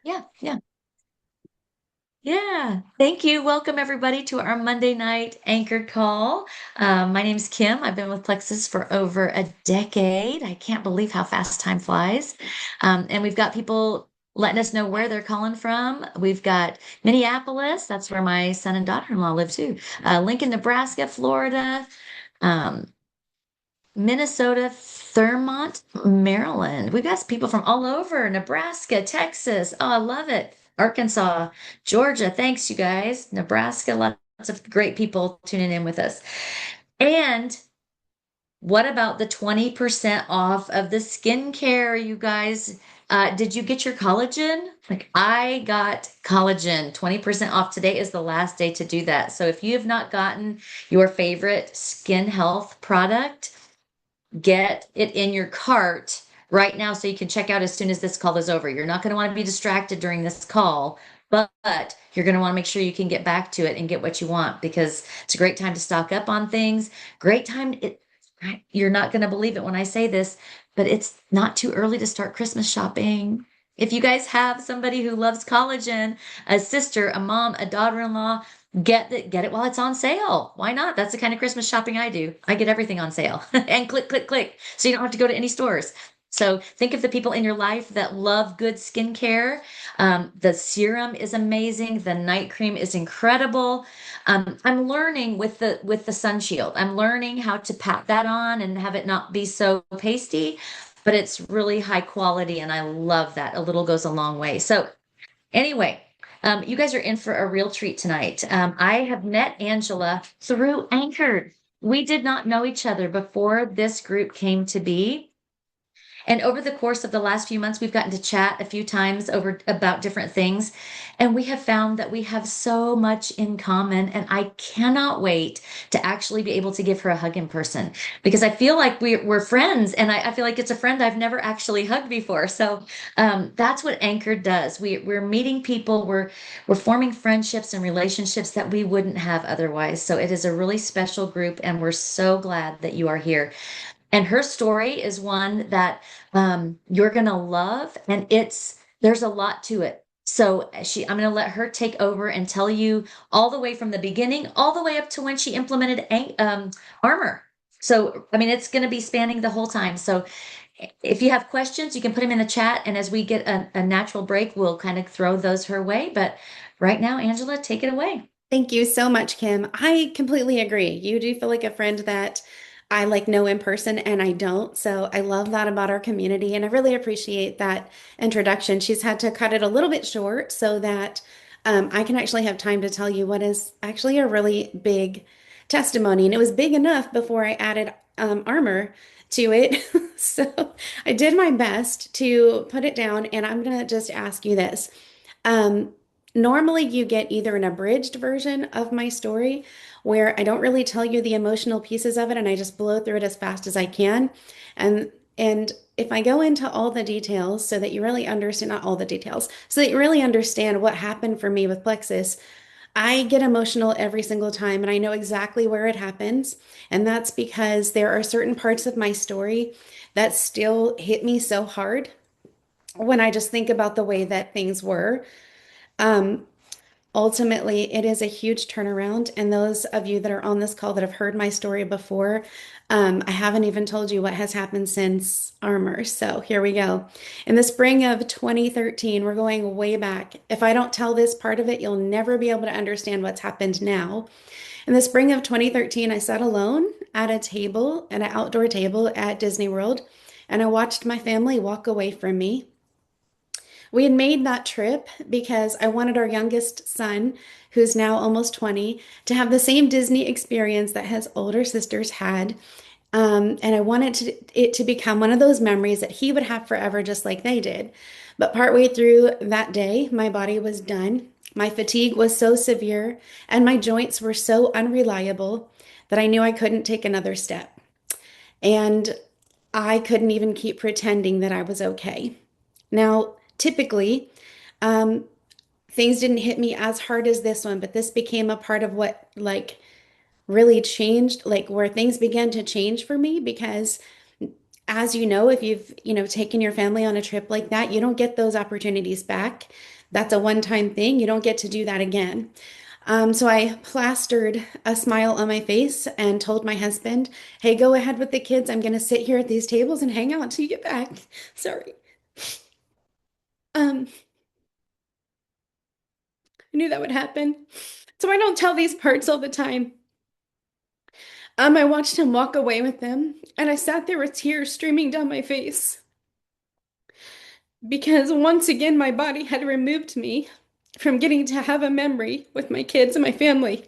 Yeah, yeah, yeah. Thank you. Welcome everybody to our Monday night anchor call. My name's Kim. I've been with Plexus for over a decade. I can't believe how fast time flies. And we've got people letting us know where they're calling from. We've got Minneapolis. That's where my son and daughter-in-law live too. Lincoln, Nebraska, Florida, um, Minnesota, Thurmont, Maryland. We've got people from all over, Nebraska, Texas. Oh, I love it. Arkansas, Georgia. Thanks, you guys. Nebraska, lots of great people tuning in with us. And what about the 20% off of the skincare, you guys? Did you get your collagen? Like I got collagen. 20% off. Today is the last day to do that. So if you have not gotten your favorite skin health product, get it in your cart right now so you can check out as soon as this call is over. You're not going to want to be distracted during this call, but you're going to want to make sure you can get back to it and get what you want because it's a great time to stock up on things. Great time. You're not going to believe it when I say this, but it's not too early to start Christmas shopping. If you guys have somebody who loves collagen, a sister, a mom, a daughter-in-law, get it while it's on sale. Why not? That's the kind of Christmas shopping I do. I get everything on sale and click, click, click. So you don't have to go to any stores. So think of the people in your life that love good skincare. The serum is amazing. The night cream is incredible. I'm learning with the sun shield. I'm learning how to pat that on and have it not be so pasty, but it's really high quality, and I love that. A little goes a long way. So anyway, you guys are in for a real treat tonight. I have met Angela through Anchored. We did not know each other before this group came to be. And over the course of the last few months, we've gotten to chat a few times over about different things. And we have found that we have so much in common. And I cannot wait to actually be able to give her a hug in person because I feel like we're friends and I feel like it's a friend I've never actually hugged before. So that's what Anchor does. We're meeting people, we're forming friendships and relationships that we wouldn't have otherwise. So it is a really special group, and we're so glad that you are here. And her story is one that you're gonna love, and there's a lot to it. So I'm gonna let her take over and tell you all the way from the beginning, all the way up to when she implemented armor. So I mean, it's gonna be spanning the whole time. So if you have questions, you can put them in the chat, and as we get a natural break, we'll kind of throw those her way. But right now, Angela, take it away. Thank you so much, Kim. I completely agree. You do feel like a friend that I like know in person and I don't. So I love that about our community and I really appreciate that introduction. She's had to cut it a little bit short so that I can actually have time to tell you what is actually a really big testimony. And it was big enough before I added armor to it. So I did my best to put it down and I'm going to just ask you this. Um, Normally, you get either an abridged version of my story where I don't really tell you the emotional pieces of it and I just blow through it as fast as I can. And if I go into all the details so that you really understand, not all the details, so that you really understand what happened for me with Plexus, I get emotional every single time and I know exactly where it happens. And that's because there are certain parts of my story that still hit me so hard when I just think about the way that things were. Um, Ultimately, it is a huge turnaround. And those of you that are on this call that have heard my story before, I haven't even told you what has happened since Armor. So here we go. In the spring of 2013, we're going way back. If I don't tell this part of it, you'll never be able to understand what's happened now. In the spring of 2013, I sat alone at a table, at an outdoor table at Disney World, and I watched my family walk away from me. We had made that trip because I wanted our youngest son, who's now almost 20, to have the same Disney experience that his older sisters had. And I wanted it to become one of those memories that he would have forever, just like they did. But partway through that day, my body was done. My fatigue was so severe, and my joints were so unreliable that I knew I couldn't take another step. And I couldn't even keep pretending that I was okay. Now, typically, um, things didn't hit me as hard as this one, but this became a part of what really changed, like where things began to change for me because as you know, if you've, taken your family on a trip like that, you don't get those opportunities back. That's a one-time thing. You don't get to do that again. So I plastered a smile on my face and told my husband, "Hey, go ahead with the kids. I'm going to sit here at these tables and hang out until you get back." Sorry. Um, I knew that would happen. So I don't tell these parts all the time. I watched him walk away with them, and I sat there with tears streaming down my face because once again my body had removed me from getting to have a memory with my kids and my family.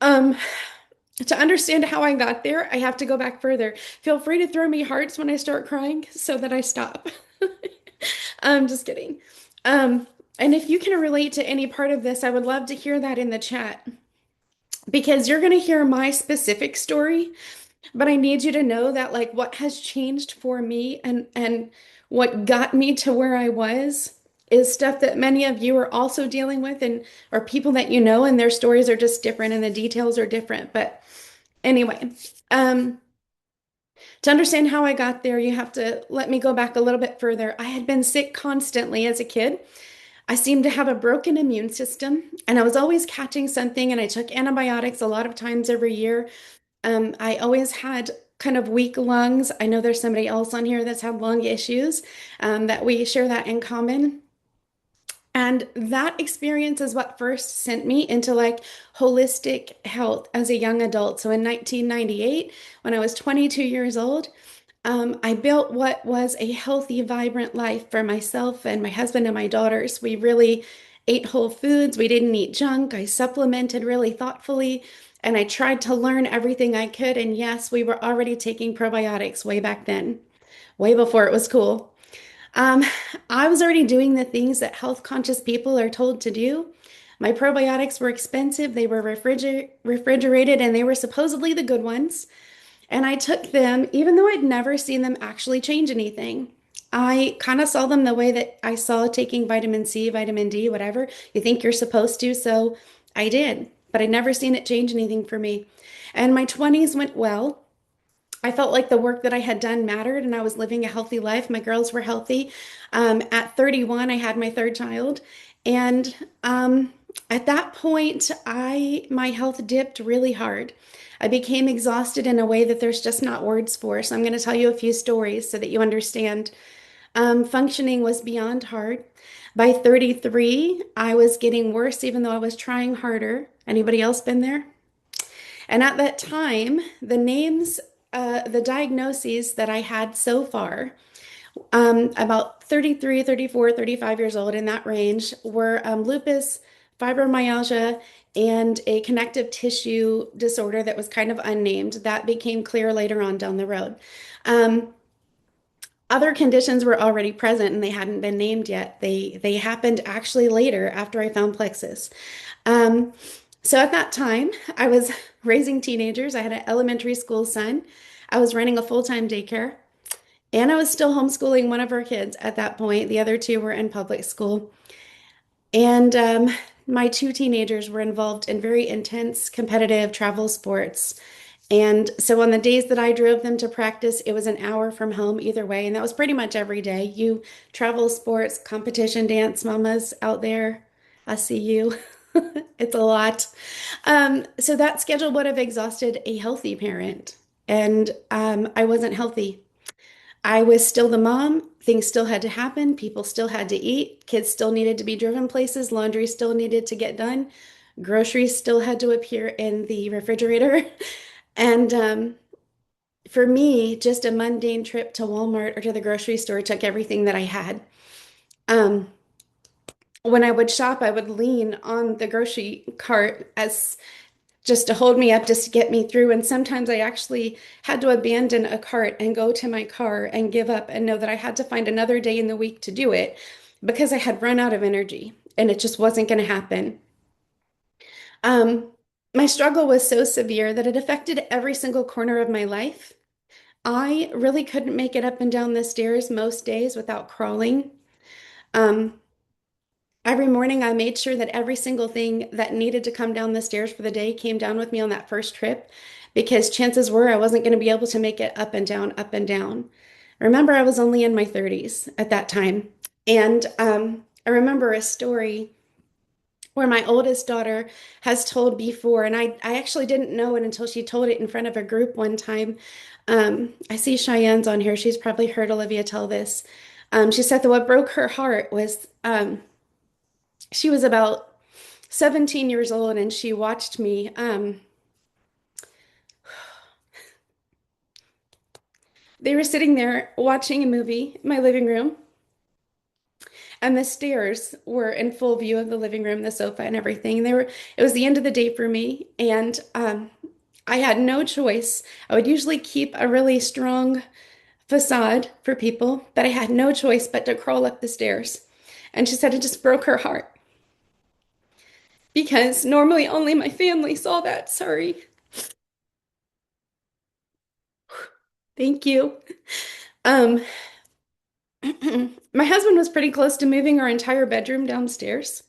Um, to understand how I got there, I have to go back further. Feel free to throw me hearts when I start crying so that I stop. I'm just kidding. Um, and if you can relate to any part of this, I would love to hear that in the chat because you're going to hear my specific story. But I need you to know that like what has changed for me and what got me to where I was is stuff that many of you are also dealing with and or people that you know and their stories are just different and the details are different. But anyway, um to understand how I got there, you have to let me go back a little bit further. I had been sick constantly as a kid. I seemed to have a broken immune system and I was always catching something and I took antibiotics a lot of times every year. I always had kind of weak lungs. I know there's somebody else on here that's had lung issues, that we share that in common. And that experience is what first sent me into like holistic health as a young adult. So in 1998, when I was 22 years old, I built what was a healthy, vibrant life for myself and my husband and my daughters. We really ate whole foods. We didn't eat junk. I supplemented really thoughtfully, and I tried to learn everything I could. And yes, we were already taking probiotics way back then, way before it was cool. Um, I was already doing the things that health conscious people are told to do. My probiotics were expensive, they were refrigerated, and they were supposedly the good ones. And I took them, even though I'd never seen them actually change anything. I kind of saw them the way that I saw taking vitamin C, vitamin D, whatever. You think you're supposed to, so I did, but I'd never seen it change anything for me. And my 20s went well. I felt like the work that I had done mattered and I was living a healthy life. My girls were healthy. At 31, I had my third child. And at that point, my health dipped really hard. I became exhausted in a way that there's just not words for. So I'm going to tell you a few stories so that you understand. Functioning was beyond hard. By 33, I was getting worse even though I was trying harder. Anybody else been there? And at that time, the diagnoses that I had so far, about 33, 34, 35 years old in that range, were lupus, fibromyalgia, and a connective tissue disorder that was kind of unnamed. That became clear later on down the road. Um, Other conditions were already present and they hadn't been named yet. They happened actually later after I found plexus. Um, so at that time, I was raising teenagers. I had an elementary school son. I was running a full-time daycare, and I was still homeschooling one of our kids at that point. The other two were in public school. And my two teenagers were involved in very intense competitive travel sports. And so on the days that I drove them to practice, it was an hour from home either way. And that was pretty much every day. You travel sports, competition dance mamas out there, I see you. It's a lot. So that schedule would have exhausted a healthy parent. And I wasn't healthy. I was still the mom. Things still had to happen. People still had to eat. Kids still needed to be driven places. Laundry still needed to get done. Groceries still had to appear in the refrigerator. And for me, just a mundane trip to Walmart or to the grocery store took everything that I had. Um, when I would shop, I would lean on the grocery cart as just to hold me up, just to get me through. And sometimes I actually had to abandon a cart and go to my car and give up and know that I had to find another day in the week to do it because I had run out of energy and it just wasn't going to happen. Um, my struggle was so severe that it affected every single corner of my life. I really couldn't make it up and down the stairs most days without crawling. Um, every morning, I made sure that every single thing that needed to come down the stairs for the day came down with me on that first trip because chances were I wasn't going to be able to make it up and down, up and down. Remember, I was only in my 30s at that time. And I remember a story where my oldest daughter has told before, and I actually didn't know it until she told it in front of a group one time. I see Cheyenne's on here. She's probably heard Olivia tell this. She said that what broke her heart was she was about 17 years old and she watched me. They were sitting there watching a movie in my living room, and the stairs were in full view of the living room, the sofa, and everything. It was the end of the day for me, and I had no choice. I would usually keep a really strong facade for people, but I had no choice but to crawl up the stairs. And she said it just broke her heart because normally only my family saw that. Sorry. Thank you. Um, my husband was pretty close to moving our entire bedroom downstairs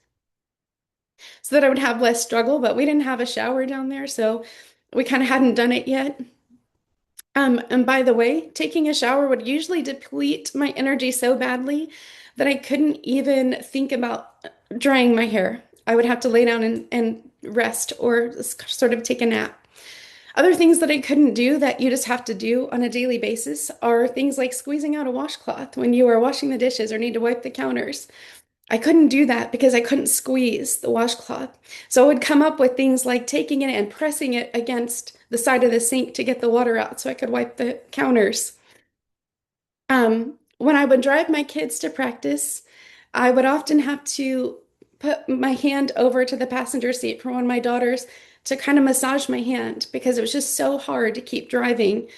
so that I would have less struggle, but we didn't have a shower down there, so we kind of hadn't done it yet. And by the way, taking a shower would usually deplete my energy so badly that I couldn't even think about drying my hair. I would have to lay down and rest or sort of take a nap. Other things that I couldn't do that you just have to do on a daily basis are things like squeezing out a washcloth when you are washing the dishes or need to wipe the counters. I couldn't do that because I couldn't squeeze the washcloth. So I would come up with things like taking it and pressing it against the side of the sink to get the water out so I could wipe the counters. When I would drive my kids to practice, I would often have to put my hand over to the passenger seat for one of my daughters to kind of massage my hand because it was just so hard to keep driving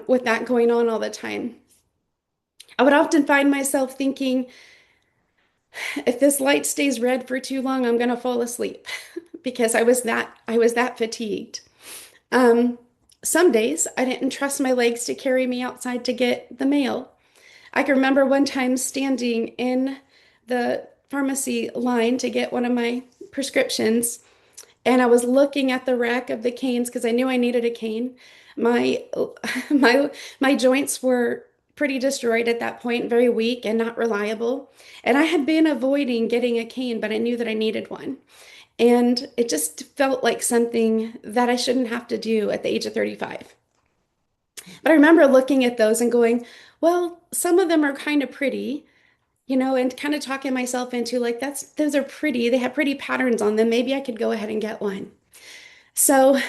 with that going on all the time. I would often find myself thinking, if this light stays red for too long, I'm gonna fall asleep because I was that fatigued. Um, some days I didn't trust my legs to carry me outside to get the mail. I can remember one time standing in the pharmacy line to get one of my prescriptions, and I was looking at the rack of the canes because I knew I needed a cane. My my joints were pretty destroyed at that point, very weak and not reliable. And I had been avoiding getting a cane, but I knew that I needed one. And it just felt like something that I shouldn't have to do at the age of 35. But I remember looking at those and going, well, some of them are kind of pretty, and kind of talking myself into like, those are pretty. They have pretty patterns on them. Maybe I could go ahead and get one. So,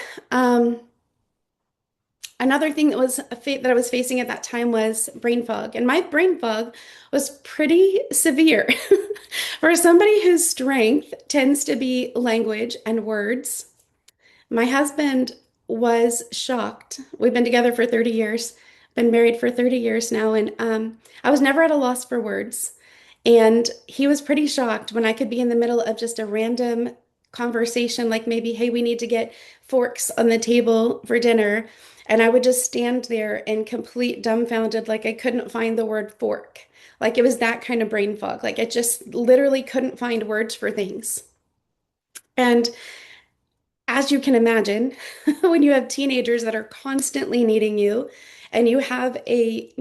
another thing that I was facing at that time was brain fog, and my brain fog was pretty severe. For somebody whose strength tends to be language and words, my husband was shocked. We've been together for 30 years, been married for 30 years now, and I was never at a loss for words. And he was pretty shocked when I could be in the middle of just a random conversation, like maybe, hey, we need to get forks on the table for dinner. And I would just stand there in complete dumbfounded, like I couldn't find the word fork. Like it was that kind of brain fog. Like I just literally couldn't find words for things. And as you can imagine, when you have teenagers that are constantly needing you and you have a,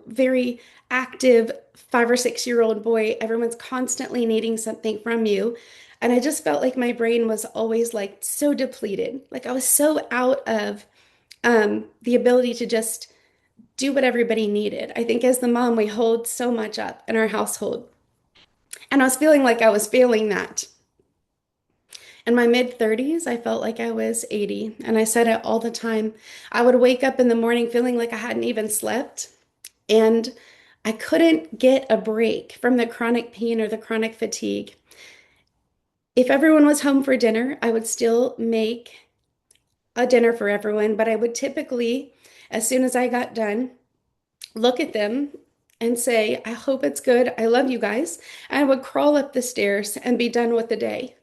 very active 5 or 6 year old boy, everyone's constantly needing something from you. And I just felt like my brain was always like so depleted. Like I was so out of the ability to just do what everybody needed. I think as the mom, we hold so much up in our household. And I was feeling like I was failing that. In my mid 30s, I felt like I was 80, and I said it all the time. I would wake up in the morning feeling like I hadn't even slept, and I couldn't get a break from the chronic pain or the chronic fatigue. If everyone was home for dinner, I would still make a dinner for everyone, but I would typically, as soon as I got done, look at them and say, I hope it's good. I love you guys. And I would crawl up the stairs and be done with the day.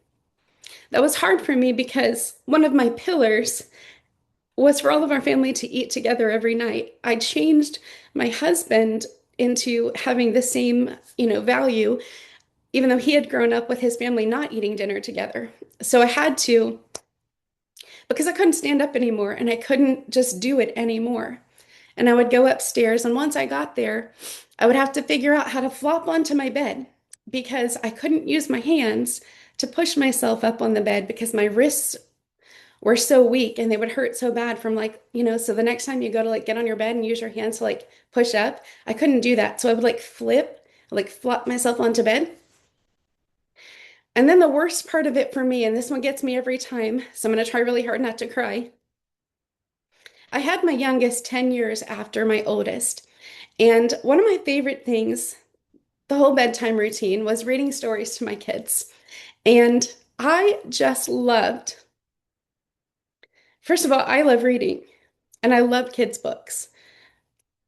That was hard for me because one of my pillars was for all of our family to eat together every night. I changed my husband into having the same, value, even though he had grown up with his family not eating dinner together. So I had to because I couldn't stand up anymore and I couldn't just do it anymore. And I would go upstairs, and once I got there, I would have to figure out how to flop onto my bed because I couldn't use my hands to push myself up on the bed because my wrists were so weak and they would hurt so bad from like, so the next time you go to like get on your bed and use your hands to like push up, I couldn't do that. So I would like flop myself onto bed. And then the worst part of it for me, and this one gets me every time, so I'm going to try really hard not to cry. I had my youngest 10 years after my oldest. And one of my favorite things, the whole bedtime routine, was reading stories to my kids. And I just loved, first of all, I love reading and I love kids' books.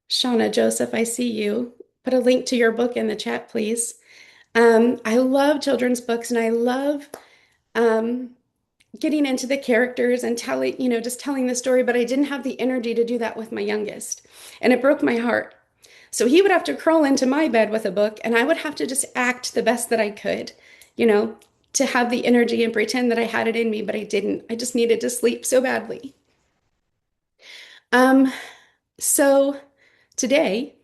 Shauna, Joseph, I see you. Put a link to your book in the chat, please. I love children's books and I love um, getting into the characters and telling, just telling the story, but I didn't have the energy to do that with my youngest. And it broke my heart. So he would have to crawl into my bed with a book, and I would have to just act the best that I could, you know, to have the energy and pretend that I had it in me, but I didn't. I just needed to sleep so badly. Um, so today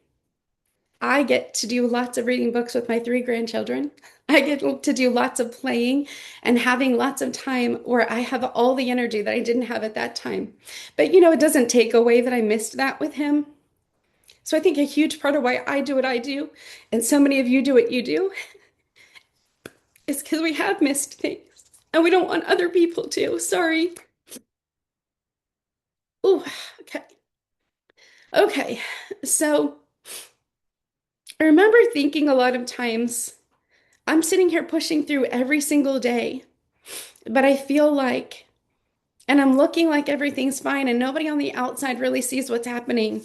I get to do lots of reading books with my three grandchildren. I get to do lots of playing and having lots of time where I have all the energy that I didn't have at that time. But it doesn't take away that I missed that with him. So I think a huge part of why I do what I do, and so many of you do what you do, is because we have missed things and we don't want other people to. Sorry. Oh, okay. Okay. So I remember thinking a lot of times, I'm sitting here pushing through every single day, but I feel like, and I'm looking like everything's fine, and nobody on the outside really sees what's happening.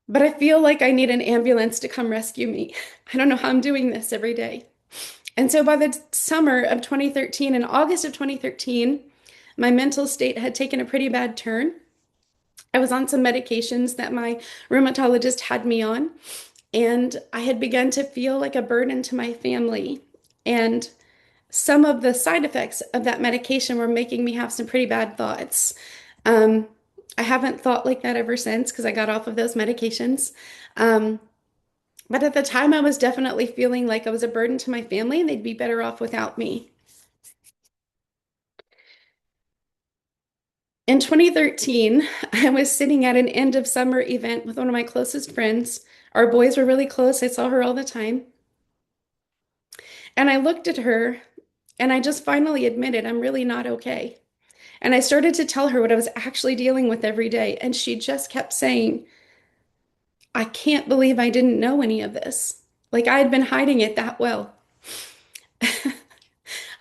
But I feel like I need an ambulance to come rescue me. I don't know how I'm doing this every day. And so by the summer of 2013, in August of 2013, my mental state had taken a pretty bad turn. I was on some medications that my rheumatologist had me on, and I had begun to feel like a burden to my family. And some of the side effects of that medication were making me have some pretty bad thoughts. Um, I haven't thought like that ever since because I got off of those medications. Um, but at the time, I was definitely feeling like I was a burden to my family and they'd be better off without me. In 2013, I was sitting at an end of summer event with one of my closest friends. Our boys were really close. I saw her all the time. And I looked at her and I just finally admitted I'm really not okay. And I started to tell her what I was actually dealing with every day. And she just kept saying, I can't believe I didn't know any of this. Like I had been hiding it that well.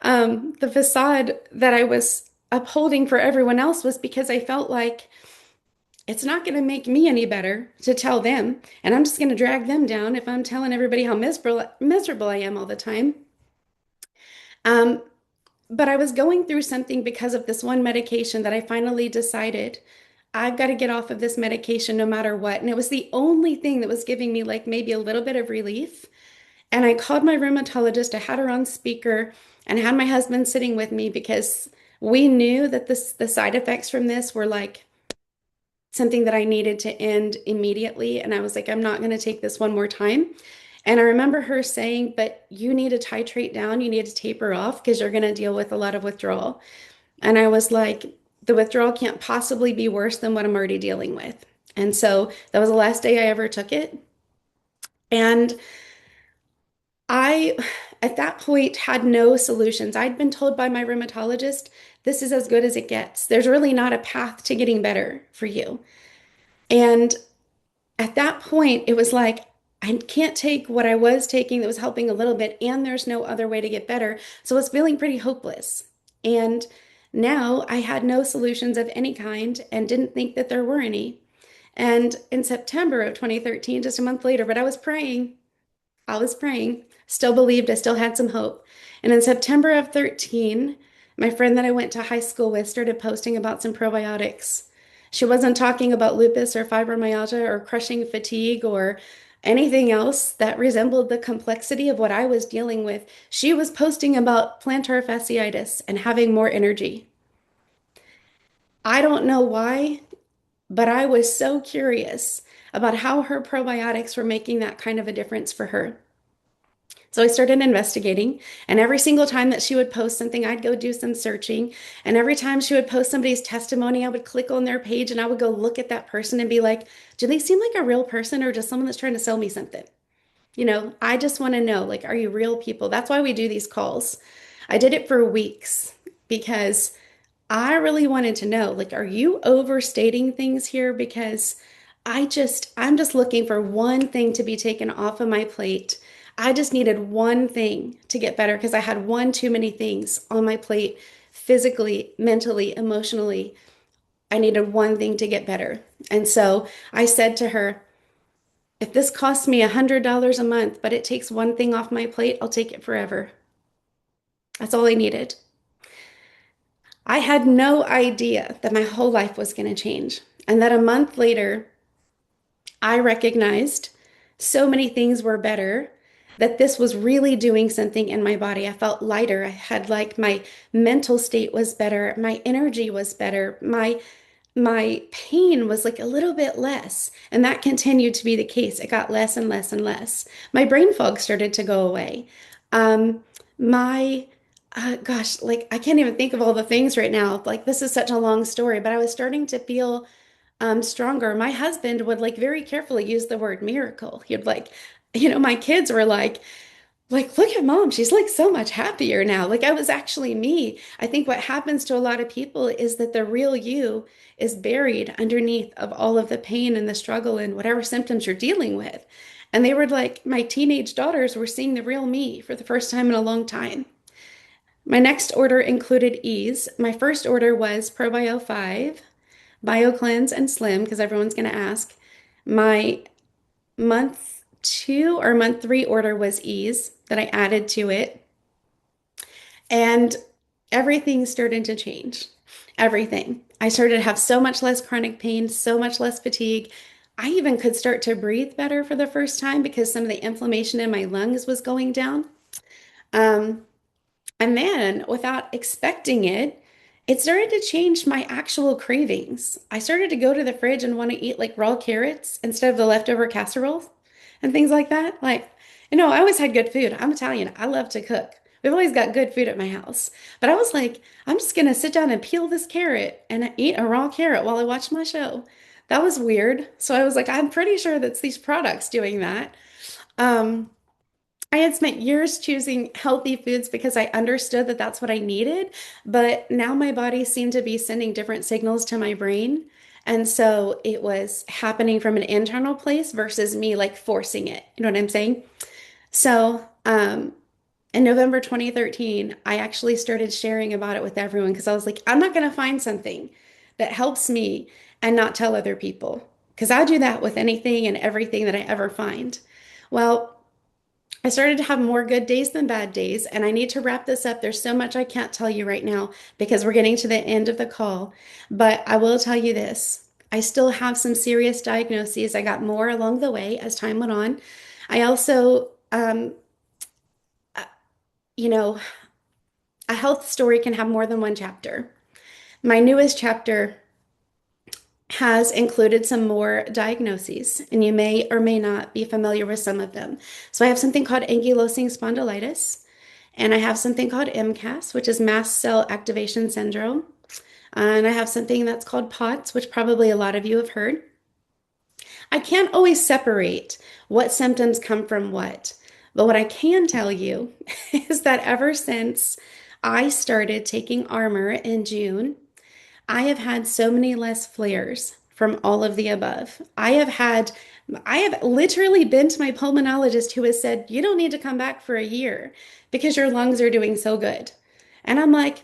The facade that I was upholding for everyone else was because I felt like it's not going to make me any better to tell them. And I'm just going to drag them down if I'm telling everybody how miserable I am all the time. Um, but I was going through something because of this one medication that I finally decided I've got to get off of this medication no matter what. And it was the only thing that was giving me like maybe a little bit of relief. And I called my rheumatologist. I had her on speaker and had my husband sitting with me because we knew that the side effects from this were like something that I needed to end immediately. And I was like, I'm not going to take this one more time. And I remember her saying, but you need to titrate down, you need to taper off because you're going to deal with a lot of withdrawal. And I was like, the withdrawal can't possibly be worse than what I'm already dealing with. And so that was the last day I ever took it. And I, at that point, had no solutions. I'd been told by my rheumatologist, this is as good as it gets. There's really not a path to getting better for you. And at that point, it was like, I can't take what I was taking that was helping a little bit, and there's no other way to get better. So I was feeling pretty hopeless. And now I had no solutions of any kind and didn't think that there were any. And in September of 2013, just a month later, but I was praying, still believed, I still had some hope. And in September of 13, my friend that I went to high school with started posting about some probiotics. She wasn't talking about lupus or fibromyalgia or crushing fatigue or anything else that resembled the complexity of what I was dealing with. She was posting about plantar fasciitis and having more energy. I don't know why, but I was so curious about how her probiotics were making that kind of a difference for her. So I started investigating, and every single time that she would post something, I'd go do some searching. And every time she would post somebody's testimony, I would click on their page and I would go look at that person and be like, do they seem like a real person or just someone that's trying to sell me something? I just want to know, like, are you real people? That's why we do these calls. I did it for weeks because I really wanted to know, like, are you overstating things here? Because I'm just looking for one thing to be taken off of my plate. I just needed one thing to get better because I had one too many things on my plate physically, mentally, emotionally. I needed one thing to get better. And so I said to her, if this costs me $100 a month, but it takes one thing off my plate, I'll take it forever. That's all I needed. I had no idea that my whole life was going to change. And that a month later, I recognized so many things were better, that this was really doing something in my body. I felt lighter. I had like my mental state was better. My energy was better. My pain was like a little bit less. And that continued to be the case. It got less and less and less. My brain fog started to go away. My gosh, like I can't even think of all the things right now. Like this is such a long story, but I was starting to feel stronger. My husband would like very carefully use the word miracle. He'd like, my kids were like, look at mom. She's like so much happier now. Like I was actually me. I think what happens to a lot of people is that the real you is buried underneath of all of the pain and the struggle and whatever symptoms you're dealing with. And they were like, my teenage daughters were seeing the real me for the first time in a long time. My next order included ease. My first order was Probio 5, BioCleanse, and Slim, because everyone's going to ask. My month 2 or month 3 order was ease that I added to it. And everything started to change. Everything. I started to have so much less chronic pain, so much less fatigue. I even could start to breathe better for the first time because some of the inflammation in my lungs was going down. Um, And then, without expecting it, it started to change my actual cravings. I started to go to the fridge and want to eat like raw carrots instead of the leftover casseroles and things like that. Like, I always had good food. I'm Italian. I love to cook. We've always got good food at my house. But I was like, I'm just going to sit down and peel this carrot and eat a raw carrot while I watch my show. That was weird. So I was like, I'm pretty sure that's these products doing that. Um, I had spent years choosing healthy foods because I understood that that's what I needed, but now my body seemed to be sending different signals to my brain. And so it was happening from an internal place versus me like forcing it. You know what I'm saying? So, in November 2013, I actually started sharing about it with everyone because I was like, I'm not going to find something that helps me and not tell other people because I do that with anything and everything that I ever find. Well, I started to have more good days than bad days, and I need to wrap this up. There's so much I can't tell you right now because we're getting to the end of the call, but I will tell you this. I still have some serious diagnoses. I got more along the way as time went on. I also, uh, you know, a health story can have more than one chapter. My newest chapter has included some more diagnoses, and you may or may not be familiar with some of them. So I have something called ankylosing spondylitis, and I have something called MCAS, which is mast cell activation syndrome. And I have something that's called POTS, which probably a lot of you have heard. I can't always separate what symptoms come from what, but what I can tell you is that ever since I started taking Armor in June, I have had so many less flares from all of the above. I have literally been to my pulmonologist who has said, you don't need to come back for a year because your lungs are doing so good. And I'm like,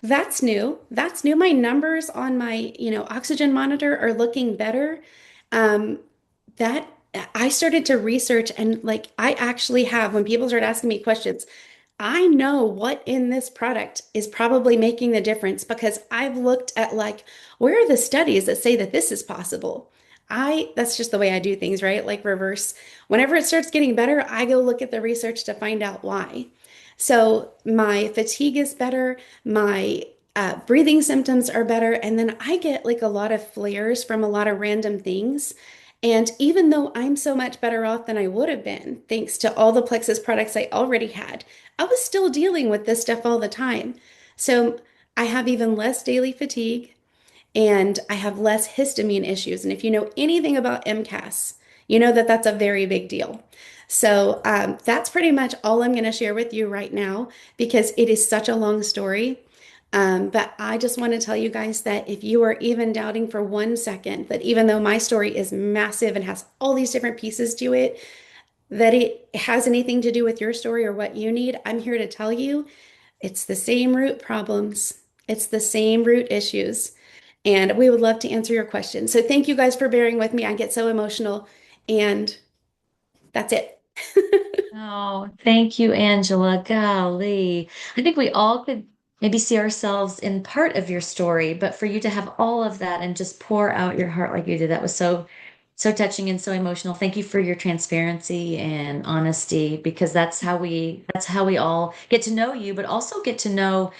that's new. That's new. My numbers on my, oxygen monitor are looking better. Um, that I started to research and like I actually have, when people start asking me questions, I know what in this product is probably making the difference because I've looked at like, where are the studies that say that this is possible? That's just the way I do things, right? Like reverse. Whenever it starts getting better, I go look at the research to find out why. So my fatigue is better. My breathing symptoms are better. And then I get like a lot of flares from a lot of random things. And even though I'm so much better off than I would have been, thanks to all the Plexus products I already had, I was still dealing with this stuff all the time. So I have even less daily fatigue and I have less histamine issues. And if you know anything about MCAS, you know that that's a very big deal. So that's pretty much all I'm going to share with you right now because it is such a long story. But I just want to tell you guys that if you are even doubting for 1 second that even though my story is massive and has all these different pieces to it, that it has anything to do with your story or what you need, I'm here to tell you it's the same root problems, it's the same root issues, and we would love to answer your questions. So thank you guys for bearing with me. I get so emotional, and that's it. Oh, thank you, Angela. Golly. I think we all could maybe see ourselves in part of your story, but for you to have all of that and just pour out your heart like you did, that was so touching and so emotional. Thank you for your transparency and honesty because that's how we all get to know you, but also get to know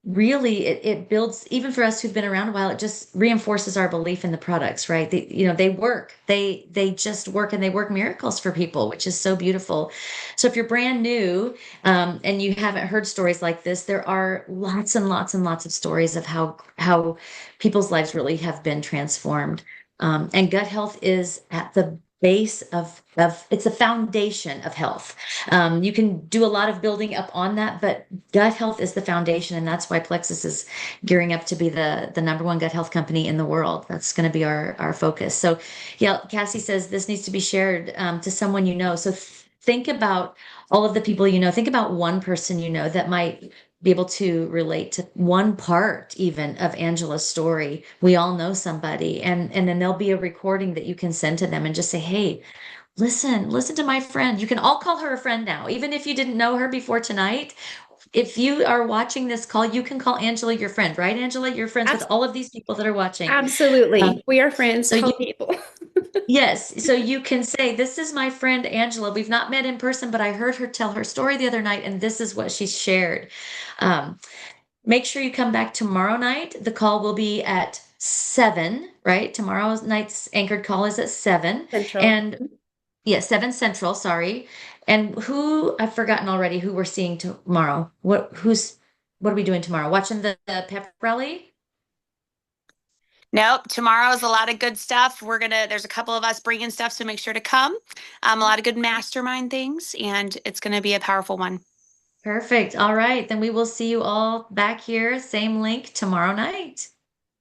really it builds even for us who've been around a while, it just reinforces our belief in the products, right? They work, they just work and they work miracles for people, which is so beautiful. So if you're brand new and you haven't heard stories like this, there are lots and lots and lots of stories of how people's lives really have been transformed. And gut health is at the base of it's the foundation of health. You can do a lot of building up on that, but gut health is the foundation, and that's why Plexus is gearing up to be the number one gut health company in the world. That's going to be our focus. So, yeah, Cassie says this needs to be shared to someone you know. So think about all of the people you know. Think about one person you know that might be able to relate to one part even of Angela's story. We all know somebody, and then there'll be a recording that you can send to them and just say, "Hey, listen to my friend." You can all call her a friend now, even if you didn't know her before tonight. If you are watching this call, you can call Angela your friend, right, Angela? You're friends with Abs- all of these people that are watching. Um, Absolutely. We are friends. so Tell you, people. yes, so you can say, "This is my friend Angela. We've not met in person, but I heard her tell her story the other night, and this is what she shared." Um, Make sure you come back tomorrow night. The call will be at 7, right? Tomorrow night's anchored call is at 7. Central. And yeah, 7 Central, sorry. And who I've forgotten already who we're seeing tomorrow. What are we doing tomorrow? Watching the pep rally? Nope. Tomorrow's a lot of good stuff. There's a couple of us bringing stuff, so make sure to come. A lot of good mastermind things, and it's gonna be a powerful one. Perfect. All right. Then we will see you all back here, same link tomorrow night.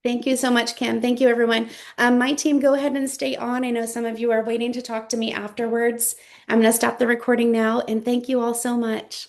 Thank you so much, Kim. Thank you, everyone. My team, go ahead and stay on. I know some of you are waiting to talk to me afterwards. I'm going to stop the recording now, and thank you all so much.